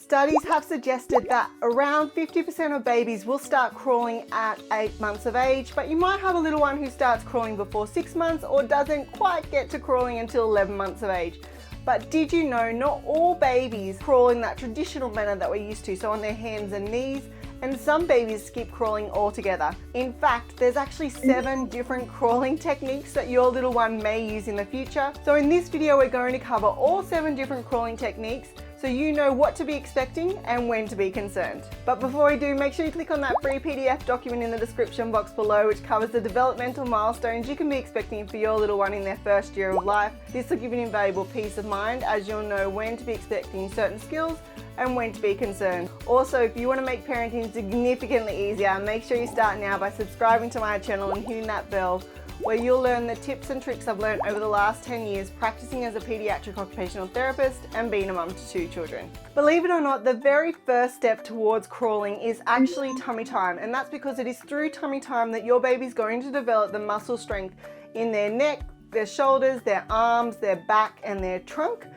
Studies have suggested that around 50% of babies will start crawling at 8 months of age, but you might have a little one who starts crawling before 6 months or doesn't quite get to crawling until 11 months of age. But did you know not all babies crawl in that traditional manner that we're used to, so on their hands and knees, and some babies skip crawling altogether. In fact, there's actually 7 different crawling techniques that your little one may use in the future. So in this video, we're going to cover all 7 different crawling techniques so you know what to be expecting and when to be concerned. But before we do, make sure you click on that free PDF document in the description box below, which covers the developmental milestones you can be expecting for your little one in their first year of life. This will give you an invaluable peace of mind, as you'll know when to be expecting certain skills and when to be concerned. Also, if you want to make parenting significantly easier, make sure you start now by subscribing to my channel and hitting that bell, where you'll learn the tips and tricks I've learned over the last 10 years practicing as a pediatric occupational therapist and being a mum to 2 children. Believe it or not, the very first step towards crawling is actually tummy time, and that's because it is through tummy time that your baby's going to develop the muscle strength in their neck, their shoulders, their arms, their back, and their trunk,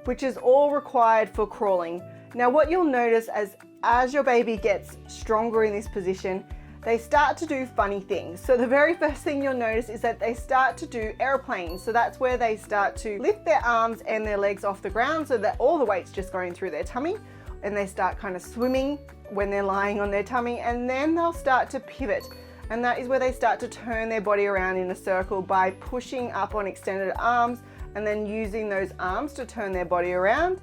which is all required for crawling. Now, what you'll notice as your baby gets stronger in this position, they start to do funny things. So the very first thing you'll notice is that they start to do airplanes. So that's where they start to lift their arms and their legs off the ground so that all the weight's just going through their tummy, and they start kind of swimming when they're lying on their tummy, and then they'll start to pivot. And that is where they start to turn their body around in a circle by pushing up on extended arms and then using those arms to turn their body around.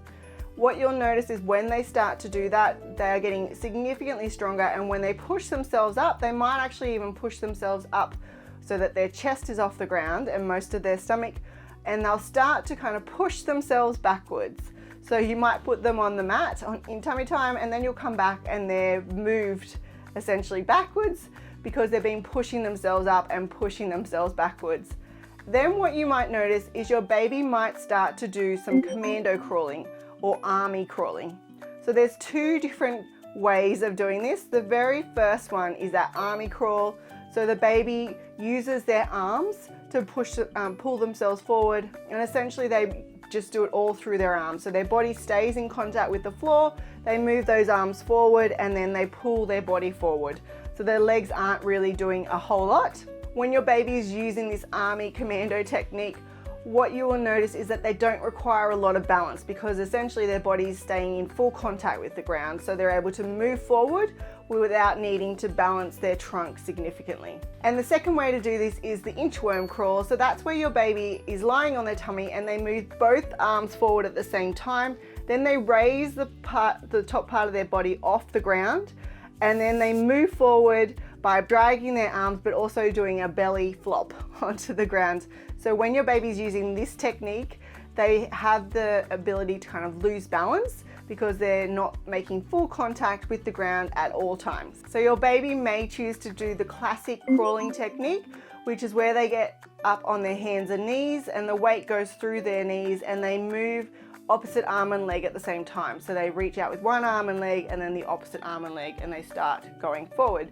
What you'll notice is when they start to do that, they are getting significantly stronger, and when they push themselves up, they might actually even push themselves up so that their chest is off the ground and most of their stomach, and they'll start to kind of push themselves backwards. So you might put them on the mat in tummy time, and then you'll come back and they're moved essentially backwards because they've been pushing themselves up and pushing themselves backwards. Then what you might notice is your baby might start to do some commando crawling or army crawling. So there's 2 different ways of doing this. The very first one is that army crawl. So the baby uses their arms to pull themselves forward, and essentially they just do it all through their arms. So their body stays in contact with the floor, they move those arms forward, and then they pull their body forward. So their legs aren't really doing a whole lot. When your baby is using this army commando technique, what you will notice is that they don't require a lot of balance, because essentially their body is staying in full contact with the ground, so they're able to move forward without needing to balance their trunk significantly. And the second way to do this is the inchworm crawl. So that's where your baby is lying on their tummy and they move both arms forward at the same time. Then they raise the top part of their body off the ground, and then they move forward by dragging their arms, but also doing a belly flop onto the ground. So when your baby's using this technique, they have the ability to kind of lose balance because they're not making full contact with the ground at all times. So your baby may choose to do the classic crawling technique, which is where they get up on their hands and knees and the weight goes through their knees and they move opposite arm and leg at the same time. So they reach out with one arm and leg and then the opposite arm and leg, and they start going forward.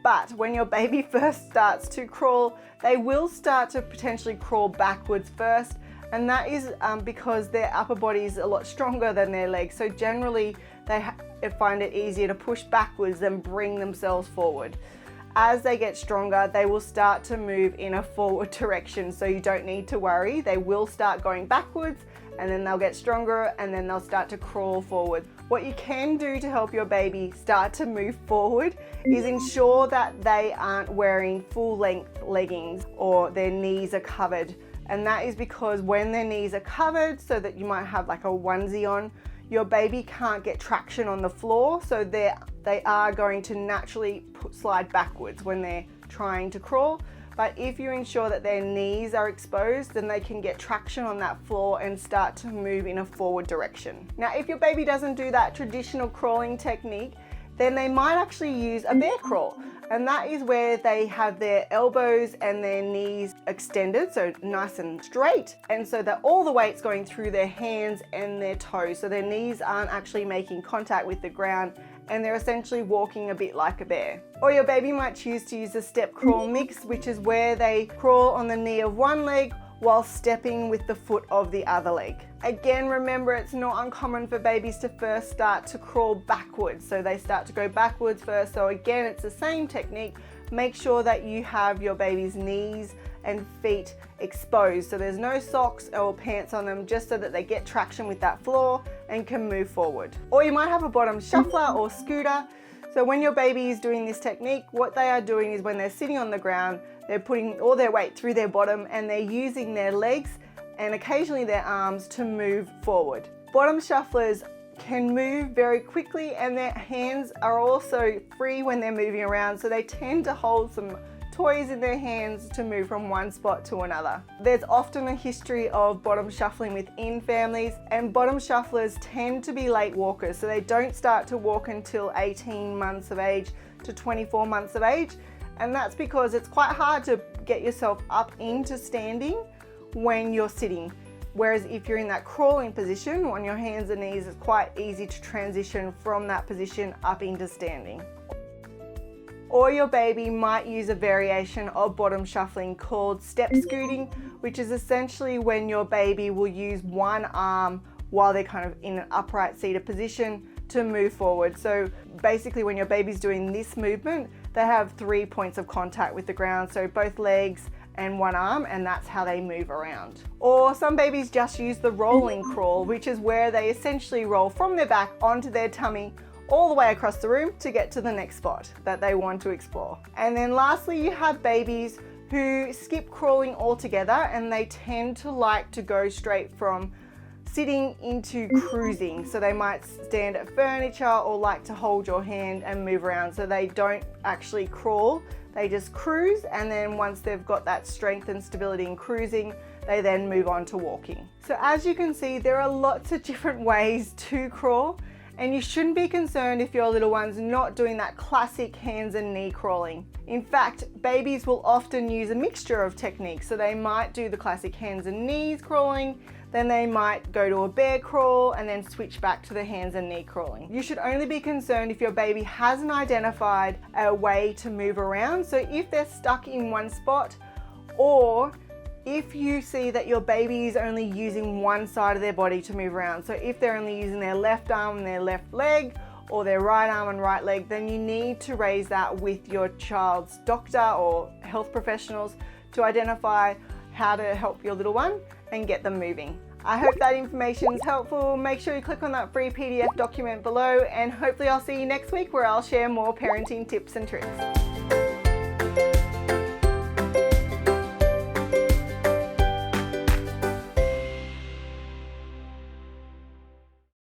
But when your baby first starts to crawl, they will start to potentially crawl backwards first, and that is because their upper body is a lot stronger than their legs. So generally they find it easier to push backwards than bring themselves forward. As they get stronger, they will start to move in a forward direction, so you don't need to worry. They will start going backwards, and then they'll get stronger, and then they'll start to crawl forward. What you can do to help your baby start to move forward is ensure that they aren't wearing full length leggings or their knees are covered. And that is because when their knees are covered, so that you might have like a onesie on, your baby can't get traction on the floor, so they are going to naturally slide backwards when they're trying to crawl. But if you ensure that their knees are exposed, then they can get traction on that floor and start to move in a forward direction. Now, if your baby doesn't do that traditional crawling technique, then they might actually use a bear crawl. And that is where they have their elbows and their knees extended, so nice and straight. And so that all the weight's going through their hands and their toes. So their knees aren't actually making contact with the ground, and they're essentially walking a bit like a bear. Or your baby might choose to use a step crawl mix, which is where they crawl on the knee of one leg while stepping with the foot of the other leg. Again, remember, it's not uncommon for babies to first start to crawl backwards. So they start to go backwards first. So again, it's the same technique. Make sure that you have your baby's knees and feet exposed. So there's no socks or pants on them, just so that they get traction with that floor and can move forward. Or you might have a bottom shuffler or scooter. So when your baby is doing this technique, what they are doing is when they're sitting on the ground, they're putting all their weight through their bottom and they're using their legs and occasionally their arms to move forward. Bottom shufflers can move very quickly and their hands are also free when they're moving around, so they tend to hold some toys in their hands to move from one spot to another. There's often a history of bottom shuffling within families, and bottom shufflers tend to be late walkers, so they don't start to walk until 18 months of age to 24 months of age, and that's because it's quite hard to get yourself up into standing when you're sitting. Whereas if you're in that crawling position on your hands and knees, it's quite easy to transition from that position up into standing. Or your baby might use a variation of bottom shuffling called step scooting, which is essentially when your baby will use one arm while they're kind of in an upright seated position to move forward. So basically when your baby's doing this movement, they have 3 points of contact with the ground, so both legs and one arm, and that's how they move around. Or some babies just use the rolling crawl, which is where they essentially roll from their back onto their tummy all the way across the room to get to the next spot that they want to explore. And then lastly, you have babies who skip crawling altogether, and they tend to like to go straight from sitting into cruising. So they might stand at furniture or like to hold your hand and move around. So they don't actually crawl, they just cruise, and then once they've got that strength and stability in cruising, they then move on to walking. So as you can see, there are lots of different ways to crawl, and you shouldn't be concerned if your little one's not doing that classic hands and knee crawling. In fact, babies will often use a mixture of techniques. So they might do the classic hands and knees crawling, then they might go to a bear crawl and then switch back to the hands and knee crawling. You should only be concerned if your baby hasn't identified a way to move around. So if they're stuck in one spot, or if you see that your baby is only using one side of their body to move around. So if they're only using their left arm and their left leg, or their right arm and right leg, then you need to raise that with your child's doctor or health professionals to identify how to help your little one and get them moving. I hope that information is helpful. Make sure you click on that free PDF document below, and hopefully I'll see you next week where I'll share more parenting tips and tricks.